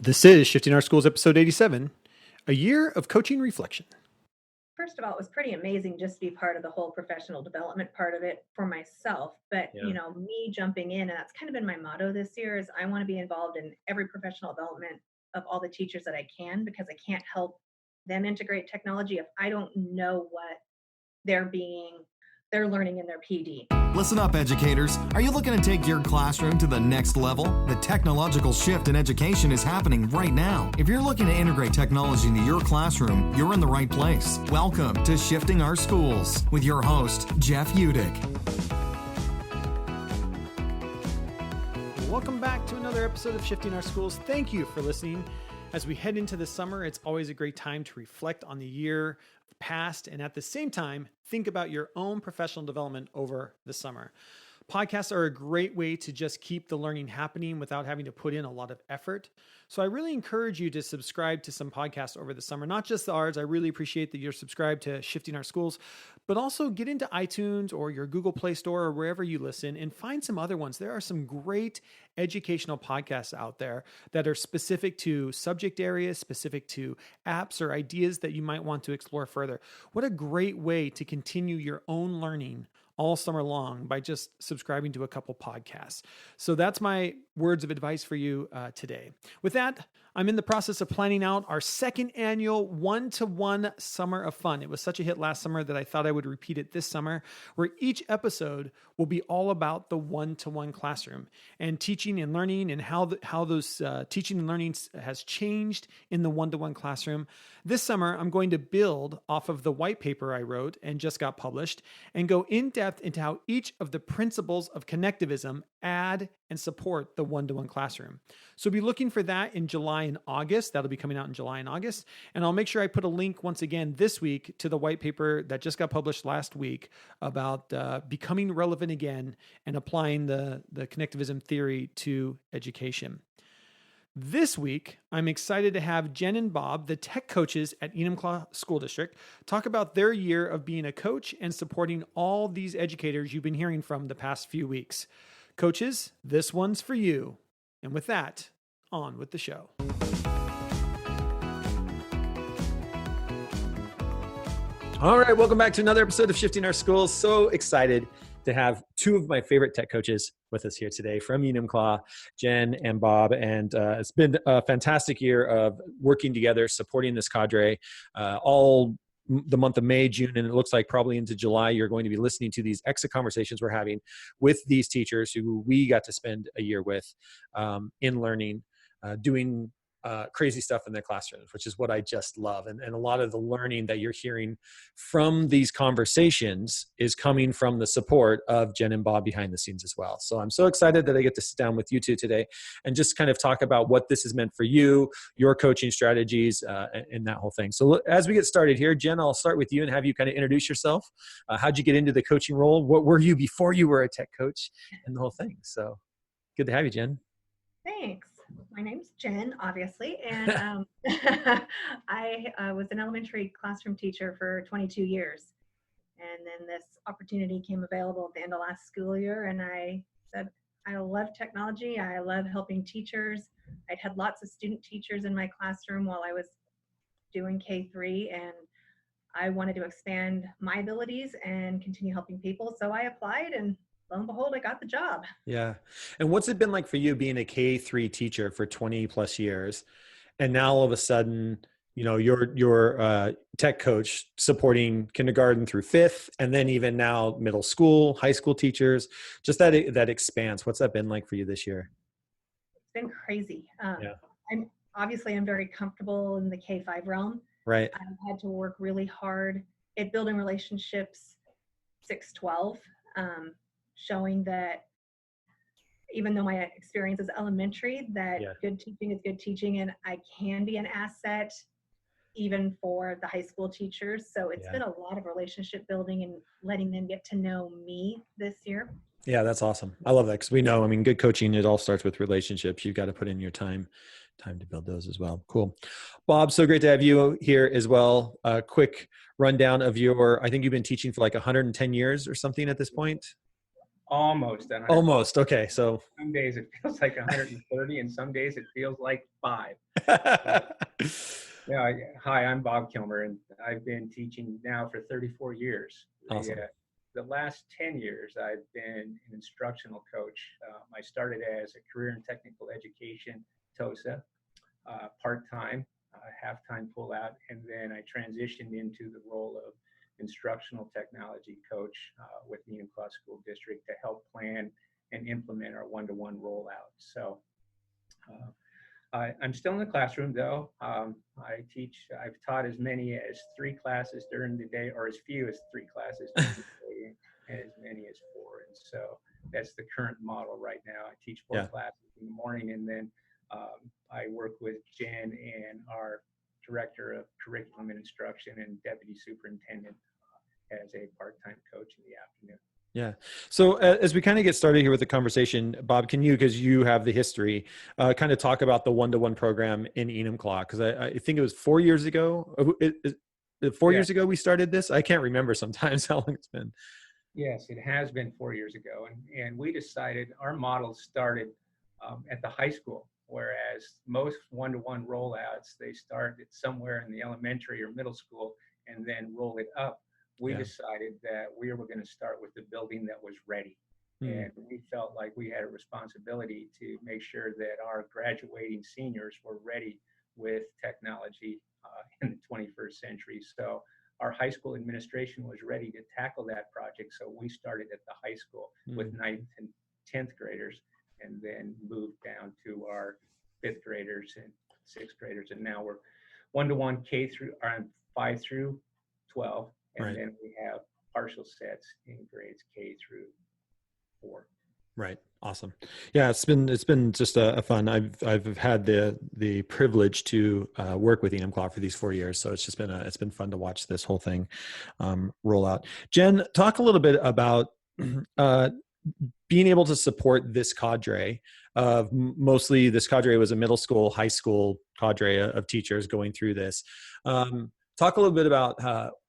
This is Shifting Our Schools, episode 87, a year of coaching reflection. First of all, it was pretty amazing just to be part of the whole professional development part of it for myself. But, me jumping in, and that's kind of been my motto this year, is I want to be involved in every professional development of all the teachers that I can, because I can't help them integrate technology if I don't know what they're learning in their PD. Listen up, educators. Are you looking to take your classroom to the next level? The technological shift in education is happening right now. If you're looking to integrate technology into your classroom, you're in the right place. Welcome to Shifting Our Schools with your host, Jeff Udick. Welcome back to another episode of Shifting Our Schools. Thank you for listening. As we head into the summer, it's always a great time to reflect on the year past and at the same time, think about your own professional development over the summer. Podcasts are a great way to just keep the learning happening without having to put in a lot of effort. So I really encourage you to subscribe to some podcasts over the summer, not just ours. I really appreciate that you're subscribed to Shifting Our Schools, but also get into iTunes or your Google Play Store or wherever you listen and find some other ones. There are some great educational podcasts out there that are specific to subject areas, specific to apps or ideas that you might want to explore further. What a great way to continue your own learning all summer long by just subscribing to a couple podcasts. So that's my words of advice for you today. With that, I'm in the process of planning out our second annual one-to-one Summer of Fun. It was such a hit last summer that I thought I would repeat it this summer, where each episode will be all about the one-to-one classroom and teaching and learning and how those teaching and learning has changed in the one-to-one classroom. This summer, I'm going to build off of the white paper I wrote and just got published and go in depth into how each of the principles of connectivism add and support the one-to-one classroom. So be looking for that in July and August. That'll be coming out in July and August. And I'll make sure I put a link once again this week to the white paper that just got published last week about becoming relevant again and applying the connectivism theory to education. This week, I'm excited to have Jen and Bob, the tech coaches at Enumclaw School District, talk about their year of being a coach and supporting all these educators you've been hearing from the past few weeks. Coaches, this one's for you. And with that, on with the show. All right, welcome back to another episode of Shifting Our Schools. So excited to have two of my favorite tech coaches with us here today from Enumclaw, Jen and Bob. And it's been a fantastic year of working together, supporting this cadre, all the month of May, June, and it looks like probably into July, you're going to be listening to these exit conversations we're having with these teachers who we got to spend a year with in learning, doing crazy stuff in their classrooms, which is what I just love. And a lot of the learning that you're hearing from these conversations is coming from the support of Jen and Bob behind the scenes as well. So I'm so excited that I get to sit down with you two today and just kind of talk about what this has meant for you, your coaching strategies, and that whole thing. So as we get started here, Jen, I'll start with you and have you kind of introduce yourself. How'd you get into the coaching role? What were you before you were a tech coach and the whole thing? So good to have you, Jen. Thanks. My name's Jen, obviously, and I was an elementary classroom teacher for 22 years. And then this opportunity came available at the end of last school year, and I said, I love technology. I love helping teachers. I'd had lots of student teachers in my classroom while I was doing K-3, and I wanted to expand my abilities and continue helping people. So I applied, and lo and behold, I got the job. Yeah. And what's it been like for you being a K-3 teacher for 20 plus years? And now all of a sudden, you're tech coach supporting kindergarten through fifth, and then even now middle school, high school teachers, just that expanse. What's that been like for you this year? It's been crazy. I'm very comfortable in the K-5 realm. Right. I've had to work really hard at building relationships 6-12. Showing that even though my experience is elementary, that good teaching is good teaching, and I can be an asset even for the high school teachers. So it's been a lot of relationship building and letting them get to know me this year. Yeah, that's awesome. I love that because we know, good coaching, it all starts with relationships. You've got to put in your time to build those as well. Cool. Bob, so great to have you here as well. A quick rundown of I think you've been teaching for like 110 years or something at this point. almost 100. Almost. Okay. So, Some days it feels like 130, and some days it feels like 5. Yeah. Hi, I'm Bob Kilmer, and I've been teaching now for 34 years. Awesome. The last 10 years, I've been an instructional coach. I started as a career and technical education TOSA, part-time, half-time pull-out, and then I transitioned into the role of instructional technology coach with the Enumclaw School District to help plan and implement our one-to-one rollout. So I'm still in the classroom though. I've taught as many as 3 classes during the day, or as few as 3 classes during the day, and as many as 4. And so that's the current model right now. I teach 4 classes in the morning, and then I work with Jen and our Director of Curriculum and Instruction and Deputy Superintendent as a part-time coach in the afternoon. Yeah. So as we kind of get started here with the conversation, Bob, can you, because you have the history, kind of talk about the one-to-one program in Enumclaw? Because I think it was 4 years ago. 4 years ago we started this. I can't remember sometimes how long it's been. Yes, it has been 4 years ago. And we decided our model started at the high school, whereas most one-to-one rollouts, they start at somewhere in the elementary or middle school and then roll it up. We decided that we were going to start with the building that was ready. And we felt like we had a responsibility to make sure that our graduating seniors were ready with technology in the 21st century. So our high school administration was ready to tackle that project. So we started at the high school with 9th and 10th graders, and then moved down to our 5th graders and 6th graders. And now we're one-to-one 5 through 12. And then we have partial sets in grades K through 4. Right. Awesome. Yeah, it's been just a fun. I've had the privilege to work with Enumclaw for these 4 years, so it's been fun to watch this whole thing roll out. Jen, talk a little bit about being able to support this cadre of mostly this cadre was a middle school, high school cadre of teachers going through this. Talk a little bit about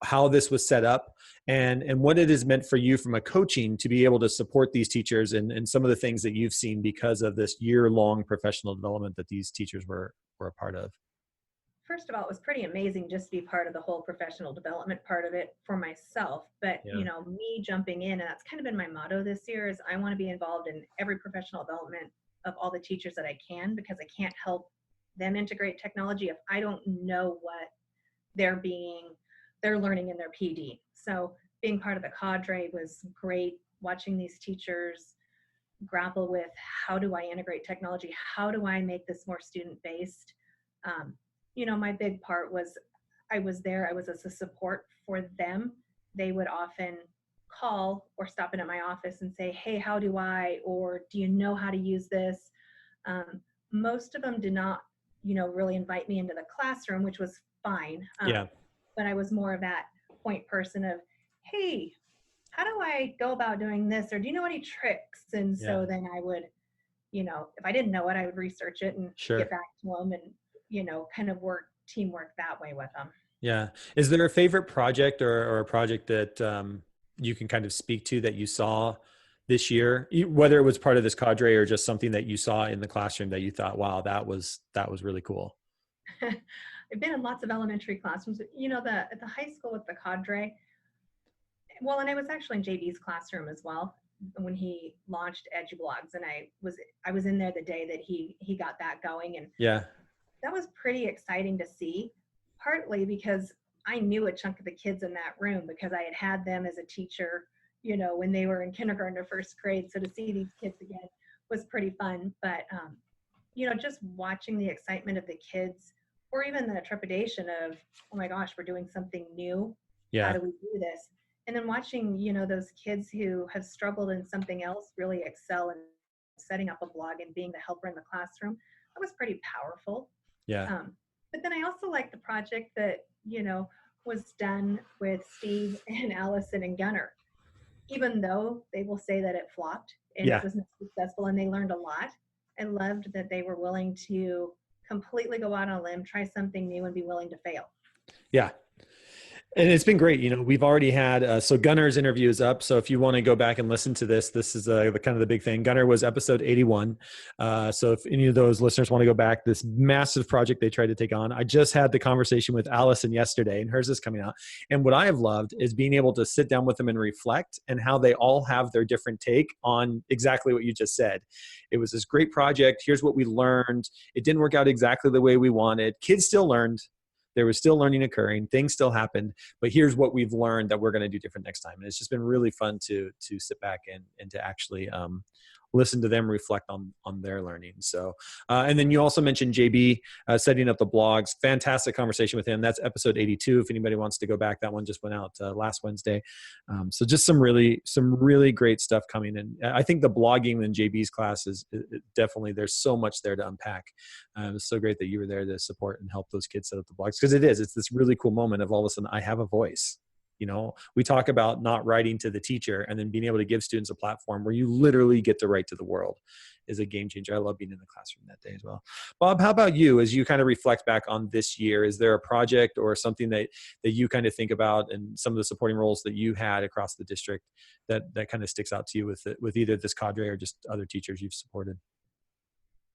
how this was set up and what it has meant for you from a coaching to be able to support these teachers and some of the things that you've seen because of this year-long professional development that these teachers were a part of. First of all, it was pretty amazing just to be part of the whole professional development part of it for myself. But, me jumping in, and that's kind of been my motto this year, is I want to be involved in every professional development of all the teachers that I can, because I can't help them integrate technology if I don't know what they're learning in their PD. So being part of the cadre was great, watching these teachers grapple with how do I integrate technology? How do I make this more student-based? My big part was I was as a support for them. They would often call or stop in at my office and say, hey, how do I, or do you know how to use this? Most of them did not, really invite me into the classroom, which was fine. But I was more of that point person of, hey, how do I go about doing this? Or do you know any tricks? And so then I would, if I didn't know it, I would research it and get back to them and, kind of teamwork that way with them. Yeah. Is there a favorite project or a project that you can kind of speak to that you saw this year, whether it was part of this cadre or just something that you saw in the classroom that you thought, wow, that was really cool? I've been in lots of elementary classrooms, at the high school with the cadre. Well, and I was actually in JB's classroom as well when he launched EduBlogs, and I was in there the day that he got that going, and that was pretty exciting to see, partly because I knew a chunk of the kids in that room because I had them as a teacher, when they were in kindergarten or first grade. So to see these kids again was pretty fun. But, just watching the excitement of the kids, or even the trepidation of, oh my gosh, we're doing something new. How do we do this? And then watching, those kids who have struggled in something else really excel in setting up a blog and being the helper in the classroom. That was pretty powerful. But then I also like the project that, was done with Steve and Allison and Gunnar. Even though they will say that it flopped and it was not successful and they learned a lot, I loved that they were willing to completely go out on a limb, try something new, and be willing to fail. Yeah. And it's been great. We've already had, so Gunner's interview is up. So if you want to go back and listen to this is the kind of the big thing. Gunner was episode 81. So if any of those listeners want to go back, this massive project they tried to take on. I just had the conversation with Allison yesterday, and hers is coming out. And what I have loved is being able to sit down with them and reflect, and how they all have their different take on exactly what you just said. It was this great project. Here's what we learned. It didn't work out exactly the way we wanted. Kids still learned. There was still learning occurring. Things still happened, but here's what we've learned that we're going to do different next time. And it's just been really fun to sit back and to actually listen to them reflect on their learning. So, and then you also mentioned JB setting up the blogs. Fantastic conversation with him. That's episode 82. If anybody wants to go back, that one just went out last Wednesday. So just some really great stuff coming in. I think the blogging in JB's class is definitely, there's so much there to unpack. It was so great that you were there to support and help those kids set up the blogs, because it's this really cool moment of all of a sudden I have a voice. We talk about not writing to the teacher, and then being able to give students a platform where you literally get to write to the world is a game changer. I love being in the classroom that day as well. Bob, how about you, as you kind of reflect back on this year? Is there a project or something that you kind of think about, and some of the supporting roles that you had across the district that kind of sticks out to you with either this cadre or just other teachers you've supported?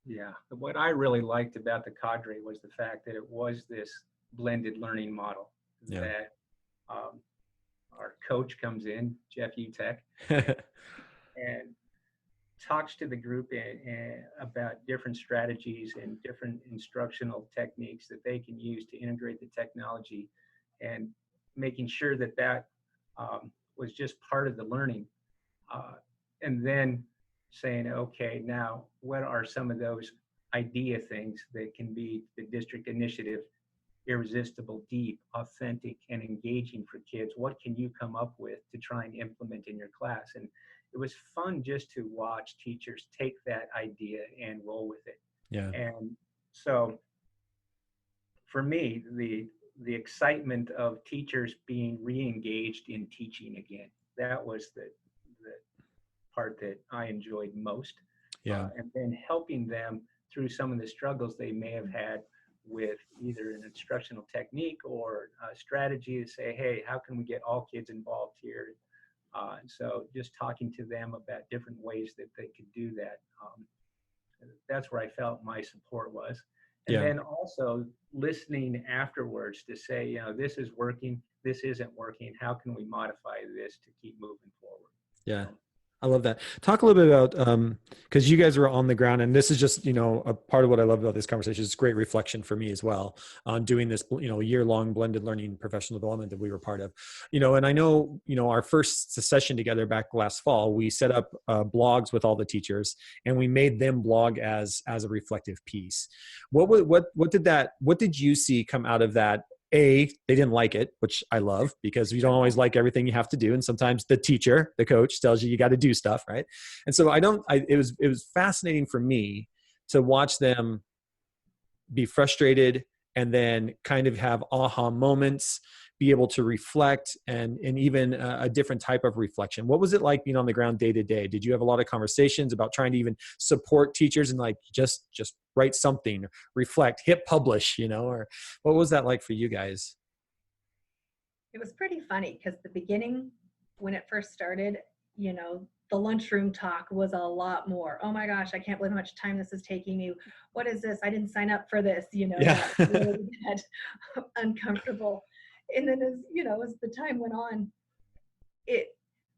Yeah, what I really liked about the cadre was the fact that it was this blended learning model. Yeah. That our coach comes in, Jeff Utek, and talks to the group about different strategies and different instructional techniques that they can use to integrate the technology, and making sure that was just part of the learning. And then saying, okay, now what are some of those idea things that can be the district initiative, irresistible, deep, authentic, and engaging for kids? What can you come up with to try and implement in your class? And it was fun just to watch teachers take that idea and roll with it. Yeah. And so for me, the excitement of teachers being re-engaged in teaching again, that was the part that I enjoyed most. Yeah. And then helping them through some of the struggles they may have had with either an instructional technique or a strategy to say, hey, how can we get all kids involved here? And so just talking to them about different ways that they could do that. That's where I felt my support was. And then also listening afterwards to say, this is working, this isn't working. How can we modify this to keep moving forward? Yeah. I love that. Talk a little bit about, because you guys were on the ground, and this is just, a part of what I love about this conversation. It's great reflection for me as well on doing this, year-long blended learning professional development that we were part of, and I know, our first session together back last fall, we set up blogs with all the teachers, and we made them blog as a reflective piece. What did you see come out of that? They didn't like it, which I love, because you don't always like everything you have to do. And sometimes the teacher, the coach, tells you got to do stuff, right? And so it was fascinating for me to watch them be frustrated and then kind of have aha moments, be able to reflect, and even a different type of reflection. What was it like being on the ground day to day? Did you have a lot of conversations about trying to even support teachers and just write something, reflect, hit publish, or what was that like for you guys? It was pretty funny because the beginning, when it first started, the lunchroom talk was a lot more. Oh my gosh, I can't believe how much time this is taking you. What is this? I didn't sign up for this, Yeah. really uncomfortable. And then as the time went on,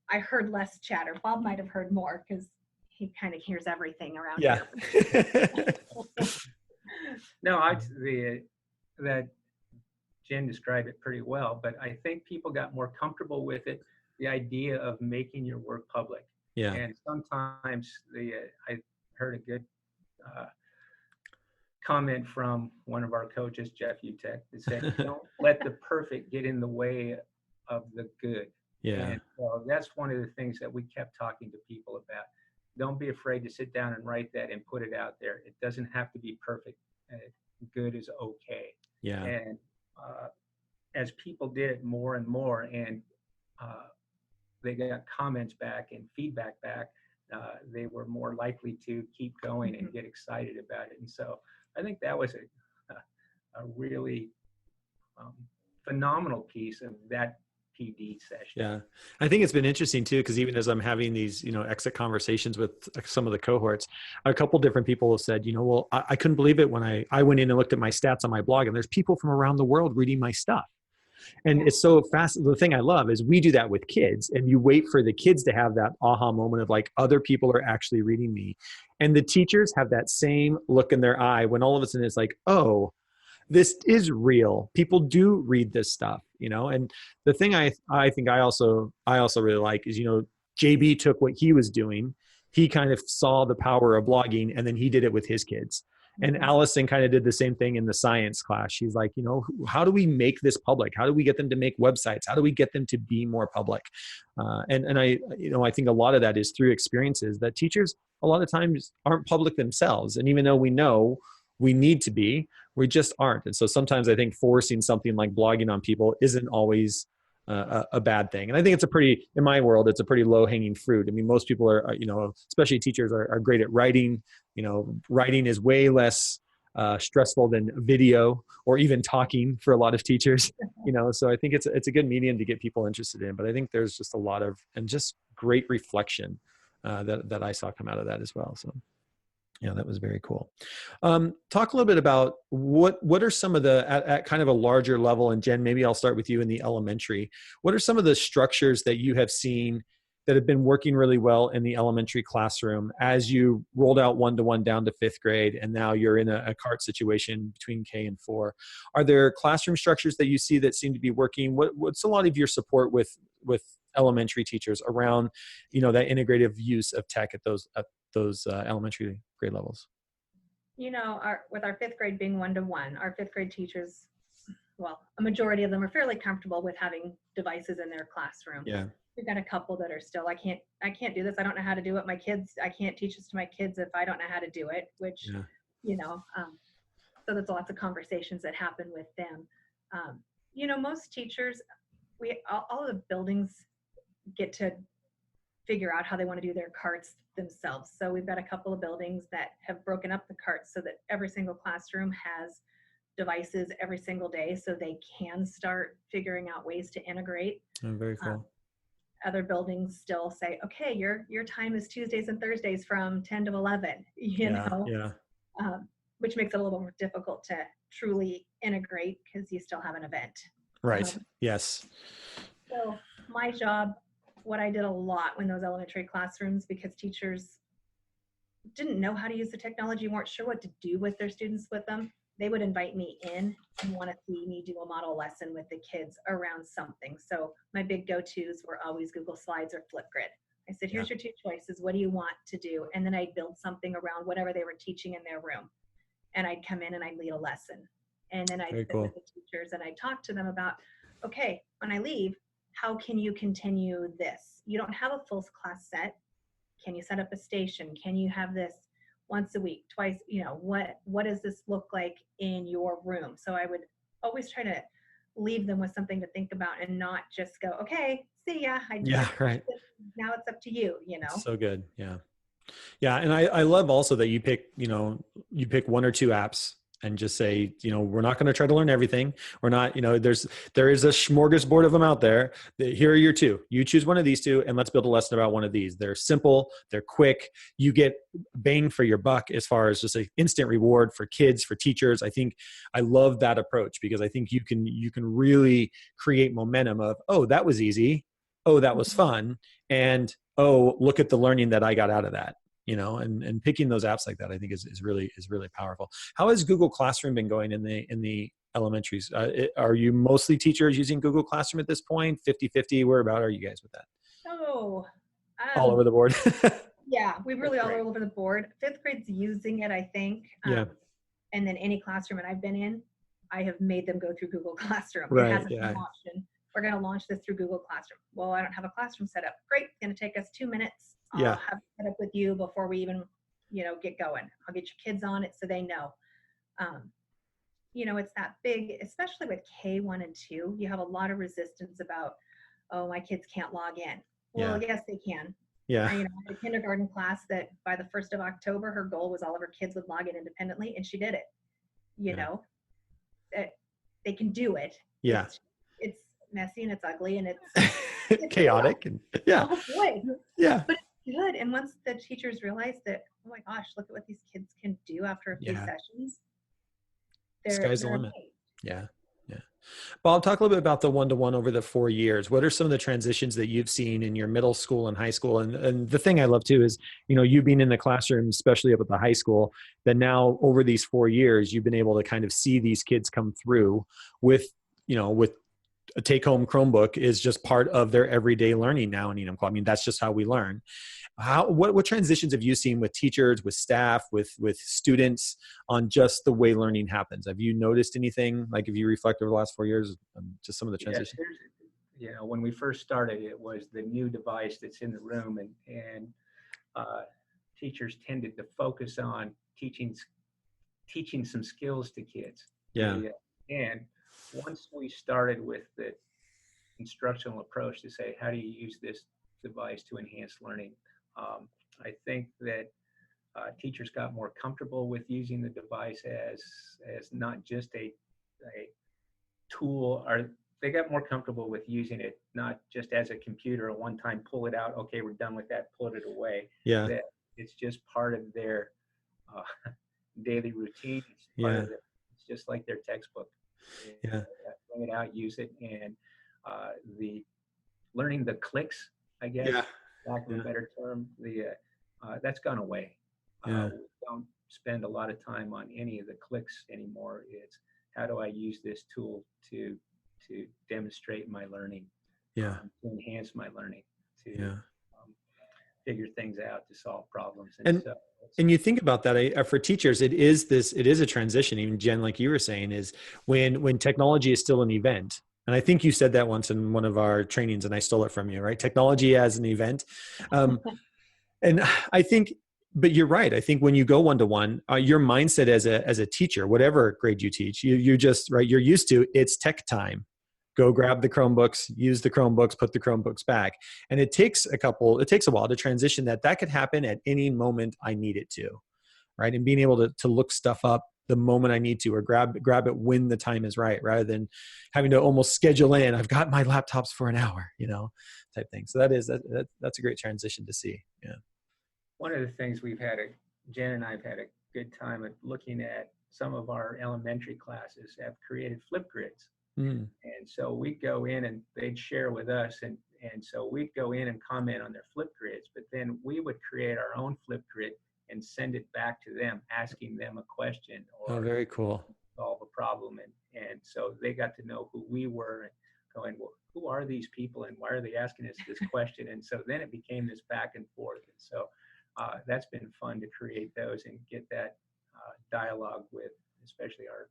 I heard less chatter. Bob might have heard more because he kind of hears everything around Yeah. here. No, that Jen described it pretty well, but I think people got more comfortable with it, the idea of making your work public. Yeah. And sometimes I heard a good comment from one of our coaches, Jeff Utek, that said, don't let the perfect get in the way of the good. Yeah. And so that's one of the things that we kept talking to people about. Don't be afraid to sit down and write that and put it out there. It doesn't have to be perfect. Good is okay. Yeah. And as people did it more and more, and they got comments back and feedback back, they were more likely to keep going and get excited about it. And so I think that was a really phenomenal piece of that PD session. Yeah. I think it's been interesting too, because even as I'm having these, exit conversations with some of the cohorts, a couple different people have said, well, I couldn't believe it when I went in and looked at my stats on my blog, and there's people from around the world reading my stuff. And it's so fast. The thing I love is we do that with kids, and you wait for the kids to have that aha moment of like, other people are actually reading me. And the teachers have that same look in their eye when all of a sudden it's like, oh, this is real. People do read this stuff, and the thing I think I also really like is, JB took what he was doing. He kind of saw the power of blogging, and then he did it with his kids. And Allison kind of did the same thing in the science class. She's like, how do we make this public? How do we get them to make websites? How do we get them to be more public? And I think a lot of that is through experiences that teachers a lot of times aren't public themselves. And even though we know we need to be, we just aren't. And so sometimes I think forcing something like blogging on people isn't always a bad thing. And I think in my world, it's a pretty low hanging fruit. I mean, most people are, especially teachers are great at writing. Writing is way less stressful than video or even talking for a lot of teachers, so I think it's a good medium to get people interested in, but I think there's just a lot of, and just great reflection that I saw come out of that as well. So yeah, that was very cool. Talk a little bit about what are some of the, at kind of a larger level, and Jen, maybe I'll start with you in the elementary. What are some of the structures that you have seen that have been working really well in the elementary classroom as you rolled out one-to-one down to fifth grade, and now you're in a CART situation between K and 4? Are there classroom structures that you see that seem to be working? What's a lot of your support with elementary teachers around, that integrative use of tech at those elementary grade levels? With our fifth grade being one-to-one, our fifth grade teachers, well, a majority of them are fairly comfortable with having devices in their classroom. Yeah. We've got a couple that are still, I can't do this. I don't know how to do it. I can't teach this to my kids if I don't know how to do it, which, so there's lots of conversations that happen with them. Most teachers, all of the buildings get to figure out how they want to do their carts themselves. So we've got a couple of buildings that have broken up the carts so that every single classroom has devices every single day, so they can start figuring out ways to integrate. Oh, very cool. Other buildings still say, okay, your time is Tuesdays and Thursdays from 10 to 11, which makes it a little more difficult to truly integrate because you still have an event. Right. Yes. So my job, what I did a lot in those elementary classrooms, because teachers didn't know how to use the technology, weren't sure what to do with their students with them, they would invite me in and want to see me do a model lesson with the kids around something. So my big go-tos were always Google Slides or Flipgrid. I said, here's your two choices. What do you want to do? And then I'd build something around whatever they were teaching in their room. And I'd come in and I'd lead a lesson. And then I'd sit with the teachers and I'd talk to them about, okay, when I leave, how can you continue this? You don't have a full class set. Can you set up a station? Can you have this once a week, twice? What does this look like in your room? So I would always try to leave them with something to think about and not just go, okay, see ya. Right. Now it's up to you, So good. Yeah. Yeah. And I love also that you pick one or two apps and just say, we're not going to try to learn everything. We're not, there is a smorgasbord of them out there. Here are your two. You choose one of these two and let's build a lesson about one of these. They're simple. They're quick. You get bang for your buck as far as just an instant reward for kids, for teachers. I love that approach because I think you can really create momentum of, oh, that was easy. Oh, that was fun. And, oh, look at the learning that I got out of that. And picking those apps like that, I think is really powerful. How has Google Classroom been going in the elementaries? Are you mostly teachers using Google Classroom at this point? 50-50? Where about are you guys with that? Oh, all over the board. Yeah, we really all over the board. Fifth grade's using it, I think. And then any classroom that I've been in, I have made them go through Google Classroom. Right, it hasn't been an option. We're going to launch this through Google Classroom. Well, I don't have a classroom set up. Great. It's going to take us 2 minutes. I'll have it set up with you before we even, get going. I'll get your kids on it so they know. It's that big, especially with K1 and 2, you have a lot of resistance about, oh, my kids can't log in. Well, yes, they can. Yeah. I had a kindergarten class that by the 1st of October, her goal was all of her kids would log in independently, and she did it. That they can do it. Yeah. messy and it's ugly and it's chaotic. And yeah. Oh boy. Yeah. But it's good. And once the teachers realize that, oh my gosh, look at what these kids can do after a few sessions. Sky's the limit. amazed. Yeah. Yeah. Bob, talk a little bit about the one-to-one over the 4 years. What are some of the transitions that you've seen in your middle school and high school? And the thing I love too is, you being in the classroom, especially up at the high school, that now over these 4 years, you've been able to kind of see these kids come through with a take-home Chromebook is just part of their everyday learning now in Enumclaw. I mean, that's just how we learn. What transitions have you seen with teachers, with staff, with students on just the way learning happens? Have you noticed anything, like if you reflect over the last 4 years, just some of the transitions? Yes, when we first started, it was the new device that's in the room, and teachers tended to focus on teaching some skills to kids. Yeah. And once we started with the instructional approach to say, how do you use this device to enhance learning? I think that teachers got more comfortable with using the device as not just a tool, or they got more comfortable with using it not just as a computer, a one-time pull it out, okay, we're done with that, put it away. Yeah. That it's just part of their daily routine. It's just like their textbook. Yeah. Bring it out, use it, and the learning the clicks, I guess. Yeah. Lack of a better term, that's gone away. We don't spend a lot of time on any of the clicks anymore. It's how do I use this tool to demonstrate my learning, to enhance my learning, to figure things out, to solve problems. And you think about that for teachers, it is a transition. Even Jen, like you were saying, is when technology is still an event. And I think you said that once in one of our trainings and I stole it from you, right? Technology as an event. And I think, but you're right. I think when you go one-to-one, your mindset as a teacher, whatever grade you teach, you just, right, you're used to, it's tech time. Go grab the Chromebooks, use the Chromebooks, put the Chromebooks back. And it takes a while to transition that could happen at any moment I need it to, right? And being able to look stuff up the moment I need to, or grab it when the time is right, rather than having to almost schedule in, I've got my laptops for an hour, type thing. So that's a great transition to see. Yeah. One of the things Jen and I have had a good time at looking at, some of our elementary classes have created flip grids. And so we'd go in and they'd share with us, and so we'd go in and comment on their flip grids, but then we would create our own flip grid and send it back to them, asking them a question or very cool. Solve a problem. And so they got to know who we were and going, well, who are these people and why are they asking us this question? And so then it became this back and forth. And so that's been fun to create those and get that dialogue with, especially our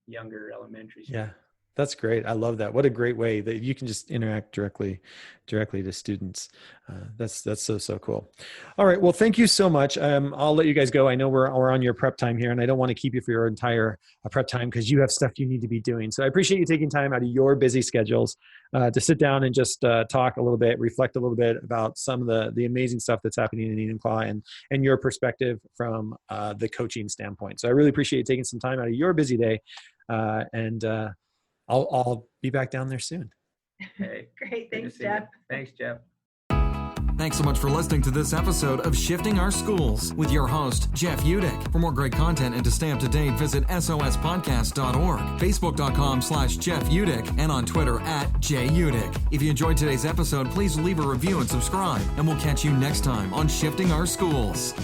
younger elementary students. Yeah. That's great. I love that. What a great way that you can just interact directly to students. That's so cool. All right. Well, thank you so much. I'll let you guys go. I know we're on your prep time here, and I don't want to keep you for your entire prep time because you have stuff you need to be doing. So I appreciate you taking time out of your busy schedules to sit down and just talk a little bit, reflect a little bit about some of the amazing stuff that's happening in Enumclaw and your perspective from the coaching standpoint. So I really appreciate you taking some time out of your busy day, and I'll be back down there soon. Hey, great. Thanks, Jeff. Thanks, Jeff. Thanks so much for listening to this episode of Shifting Our Schools with your host, Jeff Udick. For more great content and to stay up to date, visit sospodcast.org, facebook.com/Jeff Udick, and on Twitter @JUdick. If you enjoyed today's episode, please leave a review and subscribe, and we'll catch you next time on Shifting Our Schools.